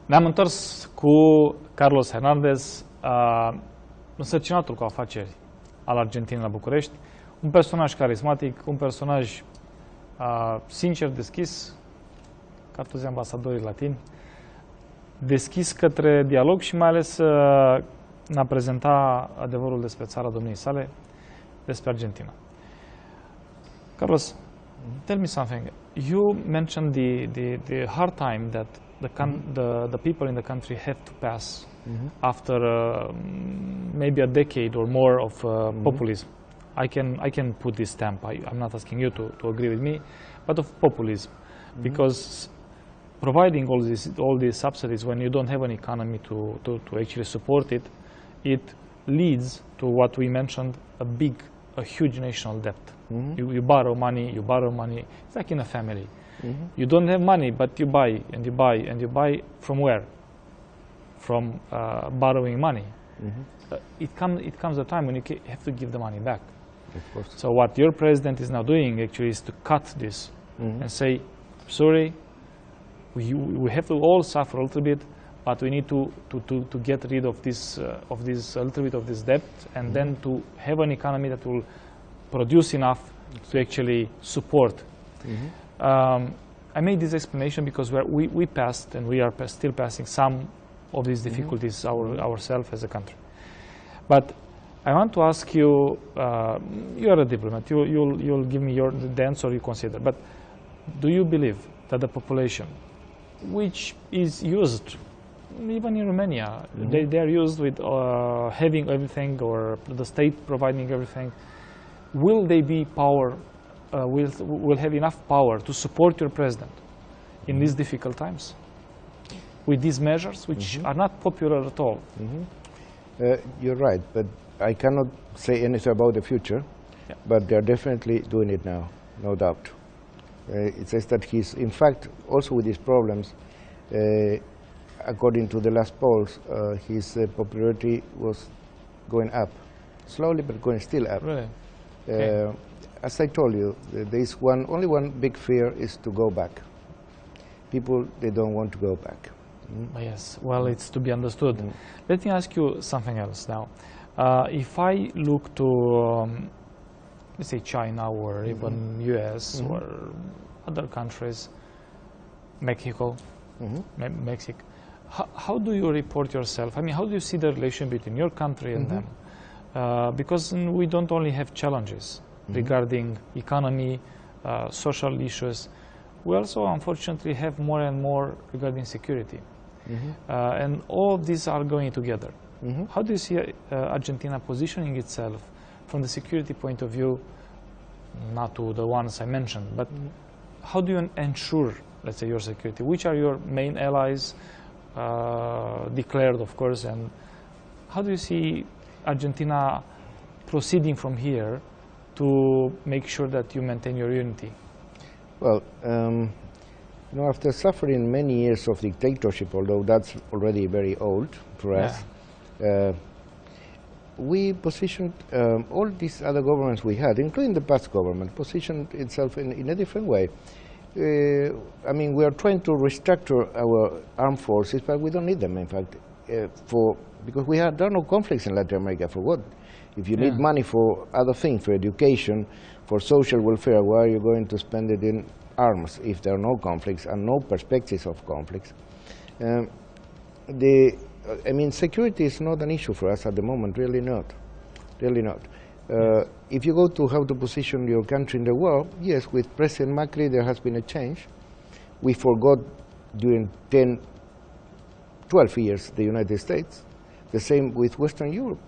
Ne-am întors cu Carlos Hernandez, însărcinatul cu afaceri al Argentinei la București, un personaj carismatic, un personaj sincer, deschis, ca toți ambasadorii latini, deschis către dialog și mai ales ne-a prezentat adevărul despre țara domniei sale, despre Argentina. Carlos, tell me something. You mentioned the hard time that the people in the country have to pass after maybe a decade or more of populism. I can put this stamp. I'm not asking you to agree with me, but of populism, because providing all these subsidies when you don't have an economy to actually support it, it leads to what we mentioned, a huge national debt. You borrow money, It's like in a family. You don't have money, but you buy and you buy and you buy from where? From borrowing money. It comes a time when you have to give the money back. Of course. So what your president is now doing actually is to cut this and say, sorry, we have to all suffer a little bit, but we need to get rid of this a little bit of this debt, and then to have an economy that will produce enough to actually support. I made this explanation because we passed and we are still passing some of these difficulties ourselves as a country. But I want to ask you, you are a diplomat, you'll give me the answer you consider, but do you believe that the population, which is used, even in Romania, they are used with having everything, or the state providing everything, will they be will have enough power to support your president in these difficult times with these measures, which are not popular at all? You're right, but I cannot say anything about the future, but they're definitely doing it now, no doubt. It says that he's, in fact, also with these problems, according to the last polls, his popularity was going up, slowly but going still up. Really? As I told you, there is only one big fear is to go back. People, they don't want to go back. Yes, well, it's to be understood. Let me ask you something else now. If I look to, let's say, China or even US or other countries, Mexico, how do you report yourself? I mean, how do you see the relation between your country and them? Because we don't only have challenges regarding economy, social issues, we also unfortunately have more and more regarding security. And all of these are going together. How do you see Argentina positioning itself from the security point of view, not to the ones I mentioned, but how do you ensure, let's say, your security? Which are your main allies, declared, of course, and how do you see Argentina proceeding from here to make sure that you maintain your unity? Well, you know, after suffering many years of dictatorship, although that's already very old for us, we positioned all these other governments we had, including the past government, positioned itself in a different way. I mean, we are trying to restructure our armed forces, but we don't need them, in fact, because there are no conflicts in Latin America. For what? If you need money for other things, for education, for social welfare, why are you going to spend it in arms if there are no conflicts and no perspectives of conflicts? I mean, security is not an issue for us at the moment, really not. Really not. If you go to how to position your country in the world, yes, with President Macri there has been a change. We forgot during 10, 12 years the United States. The same with Western Europe.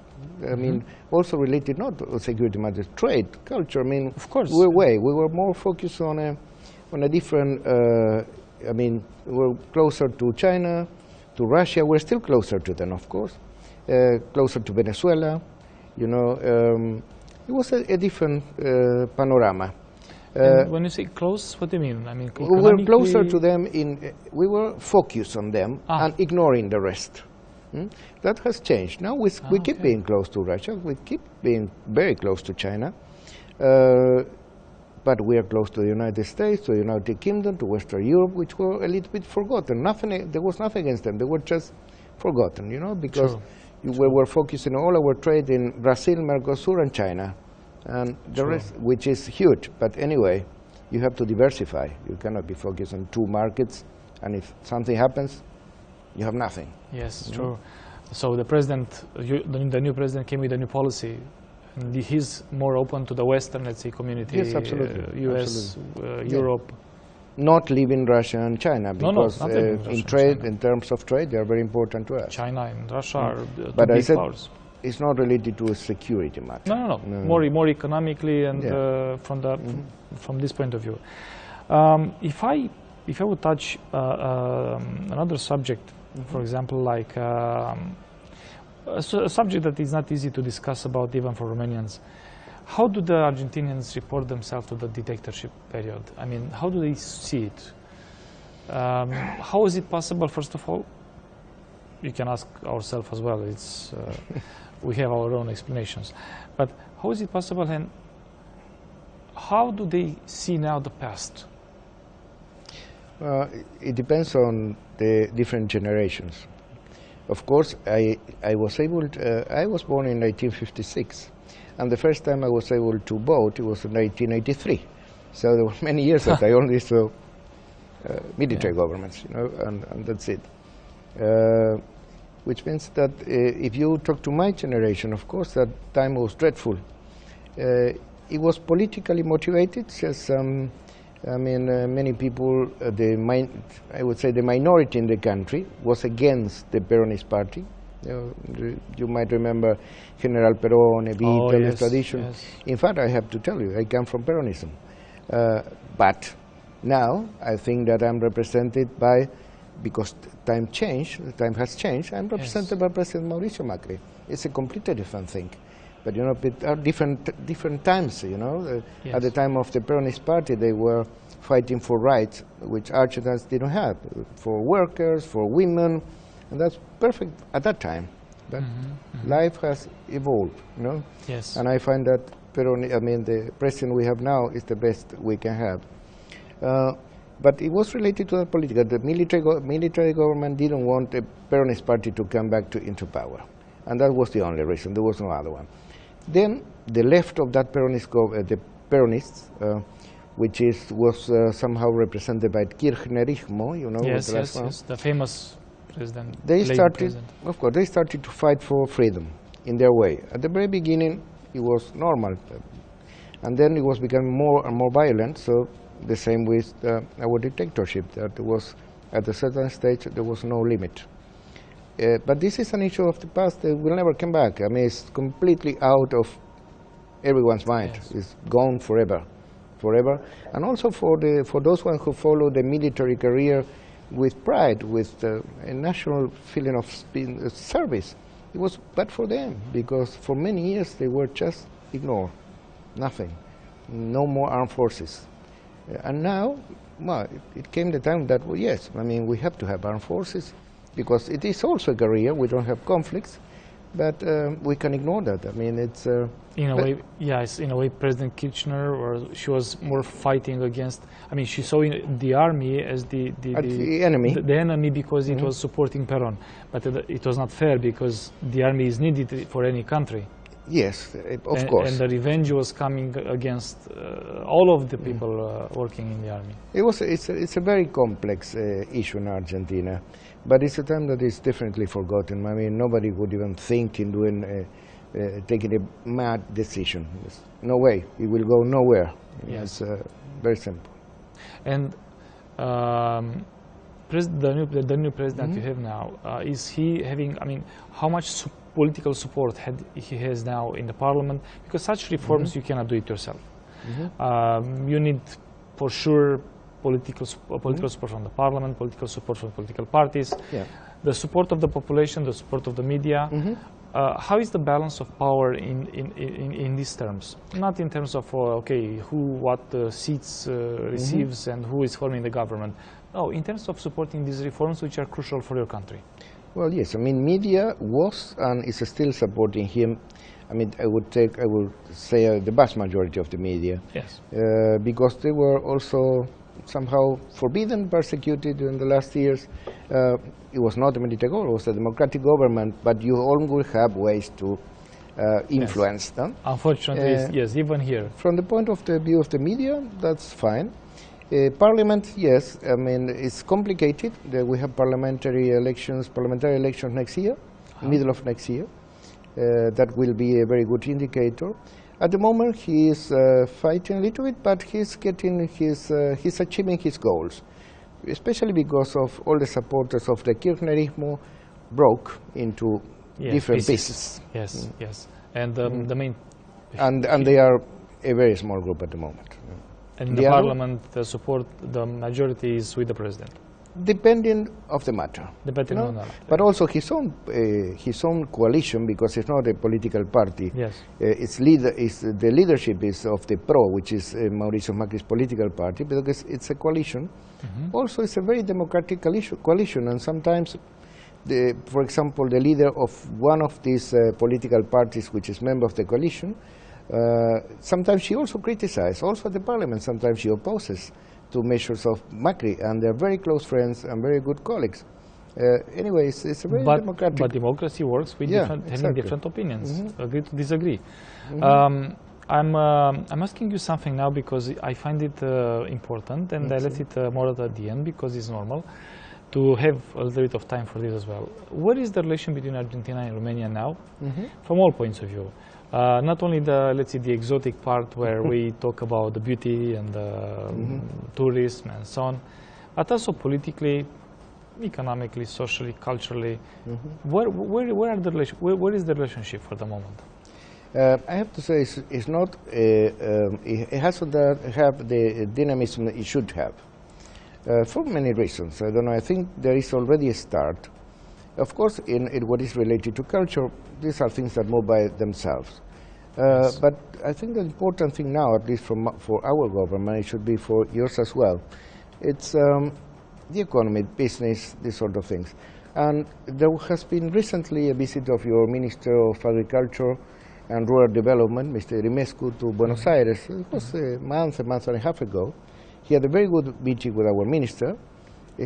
I mean, also related not to security matters, trade, culture. I mean, of course, we were more focused on a different. I mean, we're closer to China, to Russia. We're still closer to them, of course. Closer to Venezuela. You know, it was a different panorama. When you say close, what do you mean? I mean, we were closer to them. We were focused on them and ignoring the rest. That has changed. Now we keep being close to Russia. We keep being very close to China. but we are close to the United States, to the United Kingdom, to Western Europe, which were a little bit forgotten. There was nothing against them. They were just forgotten, you know, because we were focusing all our trade in Brazil, Mercosur, and China, and the rest, which is huge. But anyway, you have to diversify. You cannot be focused on two markets, and if something happens, you have nothing. Yes, true. So the president, the new president came with a new policy. And he's more open to the Western, let's say, community. Yes, absolutely. US, Europe. Not leaving Russia and China, because in trade, China. in terms of trade, they are very important to us. China and Russia are two but big powers. It's not related to a security matter. No. More economically and from this point of view. If I would touch another subject, for example, like a subject that is not easy to discuss about even for Romanians. How do the Argentinians report themselves to the dictatorship period? I mean, how do they see it? How is it possible, first of all? You can ask ourselves as well. It's, we have our own explanations. But how is it possible, and how do they see now the past? It depends on the different generations. Of course, I was born in 1956, and the first time I was able to vote, it was in 1983. So there were many years that I only saw military governments, you know, and that's it. Which means that if you talk to my generation, of course, that time was dreadful. It was politically motivated, just I mean, many people, I would say the minority in the country was against the Peronist party. You might remember General Perón, Evita, this tradition. Yes. In fact, I have to tell you, I come from Peronism. But now, I think that I'm represented by, because time has changed, I'm represented by President Mauricio Macri. It's a completely different thing. But you know, it are different times. You know, at the time of the Peronist party, they were fighting for rights which Argentines didn't have, for workers, for women, and that's perfect at that time. But life has evolved, you know. Yes. And I find that the president we have now is the best we can have. But it was related to the political. The military government didn't want the Peronist party to come back into power, and that was the only reason. There was no other one. Then the left of that the Peronists, which was somehow represented by Kirchnerismo, you know. Yes, the famous president. They started, of course, they started to fight for freedom in their way. At the very beginning, it was normal, and then it was becoming more and more violent. So the same with our dictatorship. That was at a certain stage there was no limit. But this is an issue of the past that will never come back. I mean, it's completely out of everyone's mind. Yes. It's gone forever. And also for those ones who follow the military career with pride, with a national feeling of service, it was bad for them, because for many years they were just ignored. Nothing. No more armed forces. And now, well, it came the time that, well, yes, I mean, we have to have armed forces, because it is also a career. We don't have conflicts, but we can ignore that. I mean, it's in a way, yes. In a way, President Kirchner, or she was more fighting against. I mean, she saw the army as the enemy. The enemy, because it was supporting Perón, but it was not fair, because the army is needed for any country. Yes, of course. And the revenge was coming against all of the people working in the army. It's a very complex issue in Argentina, but it's a time that is definitely forgotten. I mean, nobody would even think in taking a mad decision. There's no way. It will go nowhere. Yes. It's very simple. And the new president you have now, is he having, I mean, how much political support he has now in the parliament? Because such reforms you cannot do it yourself. You need, for sure, political support from the parliament, political support from political parties, the support of the population, the support of the media. How is the balance of power in these terms? Not in terms of what seats receives and who is forming the government. No, in terms of supporting these reforms which are crucial for your country. Well, yes. I mean, media was and is still supporting him I mean, I would say the vast majority of the media. Yes. Because they were also somehow forbidden, persecuted in the last years. It was not a military government, it was a democratic government, but you always have ways to influence them. Unfortunately, yes, even here. From the point of the view of the media, that's fine. Parliament, yes, I mean, it's complicated. We have parliamentary elections next year, middle of next year. That will be a very good indicator. At the moment, he is fighting a little bit, but he's achieving his goals, especially because of all the supporters of the Kirchnerismo broke into different pieces. Yes, yes. And the main... And they are a very small group at the moment. And in the parliament, the support, the majority is with the president. Depending of the matter. Depending on that. But also his own coalition, because it's not a political party. Yes. The leadership is of the PRO, which is Mauricio Macri's political party, because it's a coalition. Also, it's a very democratic coalition, and sometimes, for example, the leader of one of these political parties, which is member of the coalition, sometimes she also criticizes, also at the parliament, sometimes she opposes to measures of Macri, and they're very close friends and very good colleagues. Anyways, it's a very democratic... But democracy works with having different opinions, agree to disagree. I'm asking you something now because I find it important, and I let it more at the end because it's normal to have a little bit of time for this as well. What is the relation between Argentina and Romania now, from all points of view? Not only the, let's say, the exotic part where we talk about the beauty and the tourism and so on, but also politically, economically, socially, culturally. Where is the relationship for the moment? I have to say it's not, it hasn't have the dynamism that it should have. For many reasons. I don't know, I think there is already a start. Of course, in what is related to culture, these are things that move by themselves. But I think the important thing now, at least for our government, it should be for yours as well, it's the economy, business, these sort of things. And there has been recently a visit of your Minister of Agriculture and Rural Development, Mr. Rimescu, to Buenos Aires. It was a month and a half ago. He had a very good meeting with our minister,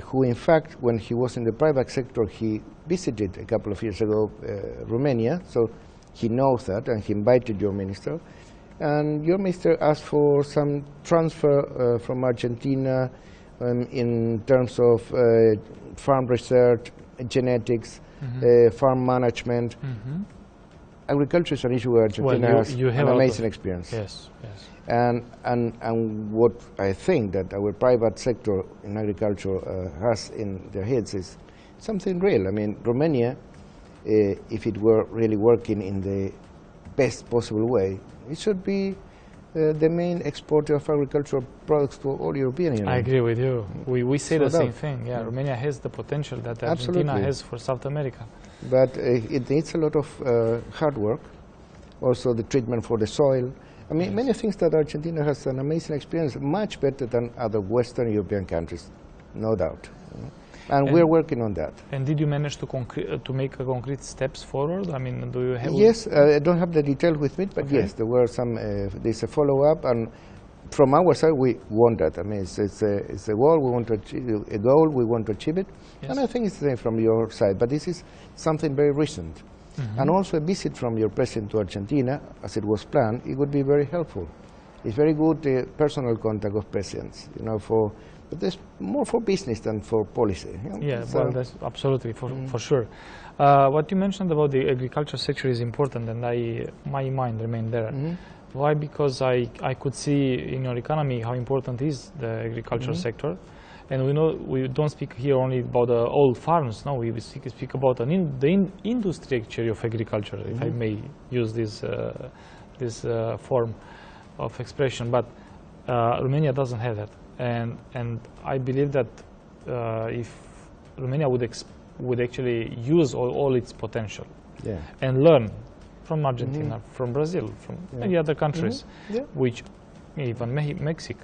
who in fact, when he was in the private sector, he visited a couple of years ago Romania, so he knows that, and he invited your minister. And your minister asked for some transfer from Argentina in terms of farm research, genetics, farm management. Agriculture is an issue where Argentina has an amazing experience. Yes, yes. And what I think that our private sector in agriculture has in their heads is something real. I mean, Romania, if it were really working in the best possible way, it should be the main exporter of agricultural products to all European Union. I agree with you. We say the same thing. Yeah, Romania has the potential that Argentina has for South America. But it needs a lot of hard work. Also the treatment for the soil. I mean, many things that Argentina has an amazing experience, much better than other Western European countries, no doubt. And we're working on that. And did you manage to make concrete steps forward? I mean, do you have... Yes, I don't have the detail with me, but yes, there were some, there's a follow-up, and from our side, we want that. I mean, it's a goal, we want to achieve a goal, we want to achieve it. Yes. And I think it's the same from your side, but this is something very recent. And also a visit from your president to Argentina, as it was planned, it would be very helpful. It's very good personal contact of presidents, you know, but there's more for business than for policy. You know? Yeah, well, that's absolutely, for sure. What you mentioned about the agriculture sector is important, and my mind remained there. Why? Because I could see in your economy how important is the agriculture sector. And we know we don't speak here only about the old farms. No, we speak about the industry actually of agriculture, if I may use this form of expression. But Romania doesn't have that, and I believe that if Romania would actually use all its potential and learn from Argentina, from Brazil, from many other countries, which even Mexico,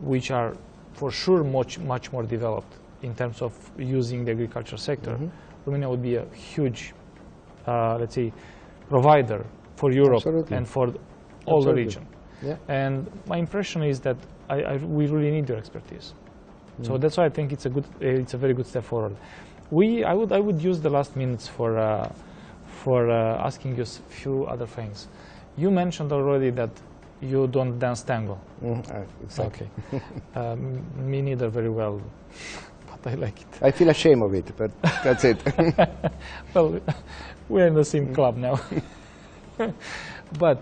which are for sure much more developed in terms of using the agriculture sector. Romania would be a huge, let's say, provider for Europe Absolutely. and for all the region. Yeah. And my impression is that we really need your expertise. So that's why I think it's a very good step forward. I would use the last minutes for asking you a few other things. You mentioned already that you don't dance tango. Exactly. Okay. Me neither very well, but I like it. I feel ashamed of it, but that's it. Well, we're in the same club now. But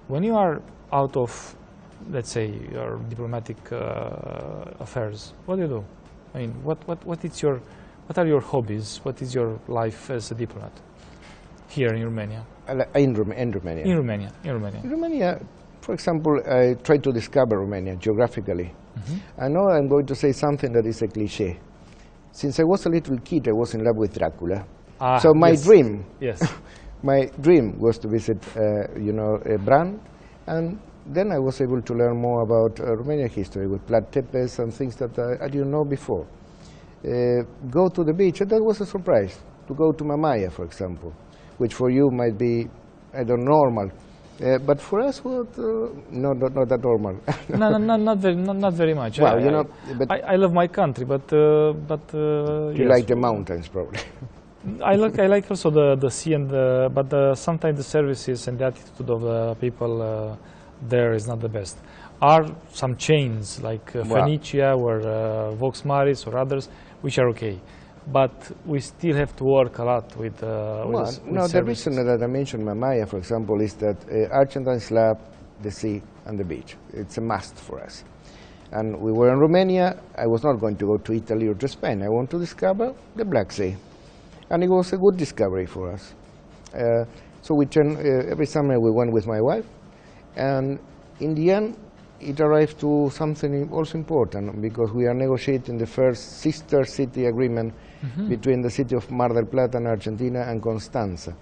when you are out of, let's say, your diplomatic affairs, what do you do? I mean, what are your hobbies? What is your life as a diplomat here in Romania? In Romania. In Romania. In Romania, for example, I try to discover Romania geographically. I know I'm going to say something that is a cliché. Since I was a little kid, I was in love with Dracula. So my dream, my dream was to visit, Bran, and then I was able to learn more about Romanian history with Plat Tepes and things that I didn't know before. Go to the beach, and that was a surprise. To go to Mamaia, for example, which for you might be, I don't know, normal. But for us, not that normal. not very much. Well, I love my country, but you like the mountains, probably. I like also the sea but sometimes the services and the attitude of the people there is not the best. Are some chains like Phoenicia or Vox Maris or others which are okay, but we still have to work a lot with the reason that I mentioned Mamaia, for example, is that Argentines love the sea and the beach. It's a must for us. And we were in Romania. I was not going to go to Italy or to Spain. I want to discover the Black Sea. And it was a good discovery for us. So we turned, every summer we went with my wife, and in the end it arrived to something also important, because we are negotiating the first sister city agreement between the city of Mar del Plata and Argentina and Constanza.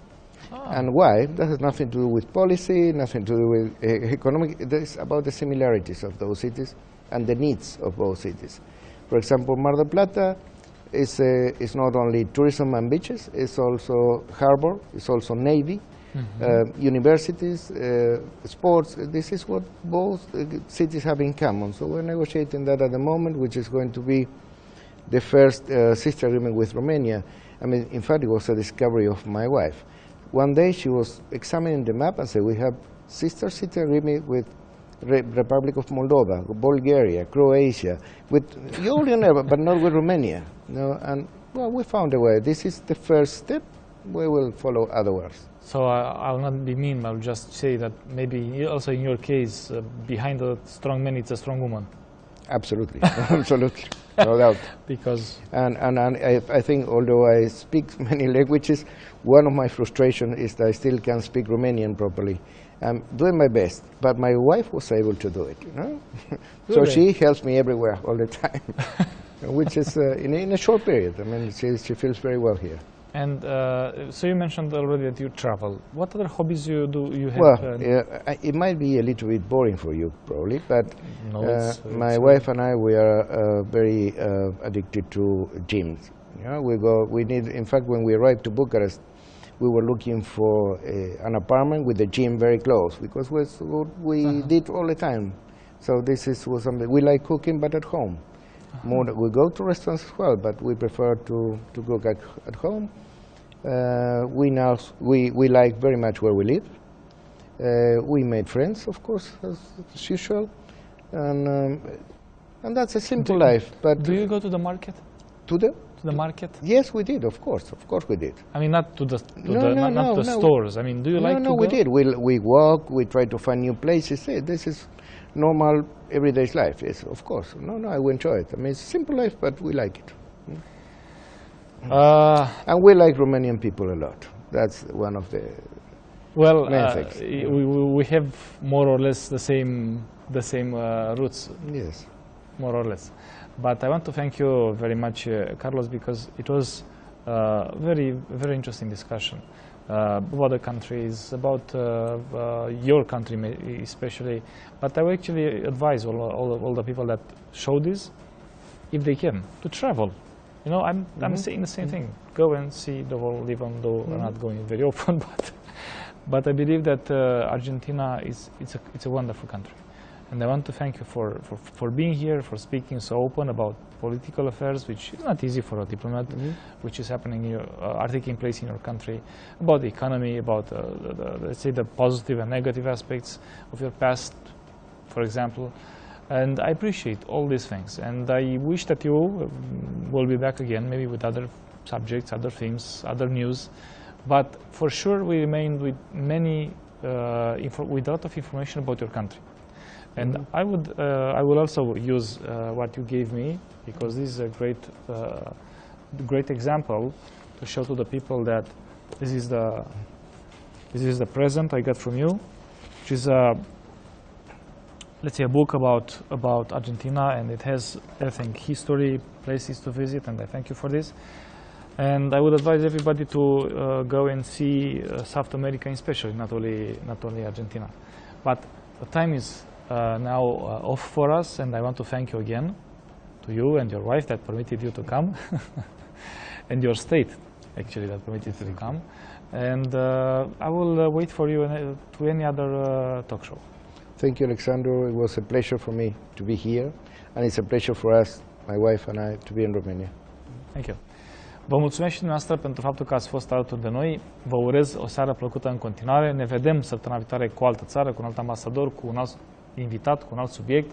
And why? That has nothing to do with policy, nothing to do with economic. It's about the similarities of those cities and the needs of both cities. For example, Mar del Plata is not only tourism and beaches, it's also harbor, it's also navy, universities, sports. This is what both cities have in common. So we're negotiating that at the moment, which is going to be the first sister agreement with Romania. I mean, in fact, it was a discovery of my wife. One day she was examining the map and said, we have sister city agreement with Republic of Moldova, Bulgaria, Croatia, with but not with Romania. No, and well, we found a way. This is the first step. We will follow otherwise. So I'll not be mean. I'll just say that maybe also in your case, behind a strong man, it's a strong woman. Absolutely, absolutely, no doubt. Because and I think, although I speak many languages, one of my frustrations is that I still can't speak Romanian properly. I'm doing my best, but my wife was able to do it, you know? So she helps me everywhere all the time, which is in a short period. I mean, she feels very well here. And so you mentioned already that you travel. What other hobbies you have? Well, it might be a little bit boring for you, probably, but my wife and I, we are very addicted to gyms. You know, we need, in fact, when we arrived to Bucharest, we were looking for an apartment with a gym very close, because was what we did all the time. So this was something, we like cooking, but at home. We go to restaurants as well, but we prefer to cook at home. We like very much where we live. We made friends, of course, as usual, and that's a simple life. But do you go to the market? To the market? Yes, we did. Of course we did. I mean, not to the stores. I mean, do you like to go? No, we did. We walk. We try to find new places. This is normal everyday life. Yes, of course. No, I enjoy it. I mean, it's a simple life, but we like it. And we like Romanian people a lot. That's one of the main things. We have more or less the same roots. Yes, more or less. But I want to thank you very much, Carlos, because it was a very interesting discussion about the countries, about your country especially. But I would actually advise all the people that show this, if they can, to travel. You know, I'm saying the same thing. Go and see the world, even though we're not going very often. But I believe that Argentina it's a wonderful country. And I want to thank you for being here, for speaking so open about political affairs, which is not easy for a diplomat, which is happening are taking place in your country, about the economy, about let's say the positive and negative aspects of your past, for example. And I appreciate all these things. And I wish that you will be back again, maybe with other subjects, other themes, other news. But for sure, we remain with with a lot of information about your country. And I will also use what you gave me, because this is a great example to show to the people that this is the present I got from you, which is let's say a book about Argentina, and it has everything, history, places to visit, and I thank you for this. And I would advise everybody to go and see South America, especially, not only Argentina. But the time is now off for us, and I want to thank you again, to you and your wife that permitted you to come, and your state actually that permitted you to come. And I will wait for you to any other talk show. Thank you, Alexandru. It was a pleasure for me to be here, and it's a pleasure for us, my wife and I, to be in Romania. Thank you. Vă mulțumesc și dumneavoastră pentru faptul că ați fost alături de noi. Vă urez o seară plăcută în continuare. Ne vedem săptămâna viitoare cu o altă țară, cu un alt ambasador, cu un alt invitat, cu un alt subiect,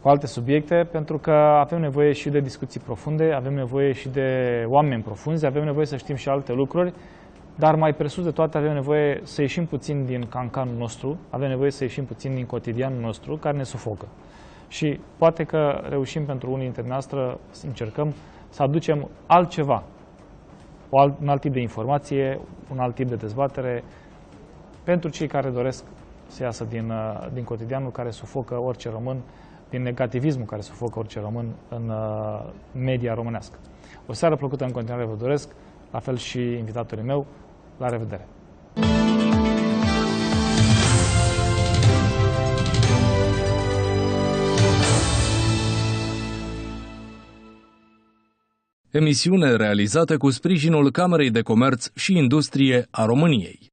cu alte subiecte, pentru că avem nevoie și de discuții profunde, avem nevoie și de oameni profunzi, avem nevoie să știm și alte lucruri, dar mai presus de toate avem nevoie să ieșim puțin din cancanul nostru, avem nevoie să ieșim puțin din cotidianul nostru care ne sufocă. Și poate că reușim pentru unii dintre noastre să încercăm să aducem altceva, un alt tip de informație, un alt tip de dezbatere pentru cei care doresc să iasă din cotidianul care sufocă orice român, din negativismul care sufocă orice român în media românească. O seară plăcută în continuare vă doresc, la fel și invitatorul meu. La revedere! Emisiune realizată cu sprijinul Camerei de Comerț și Industrie a României.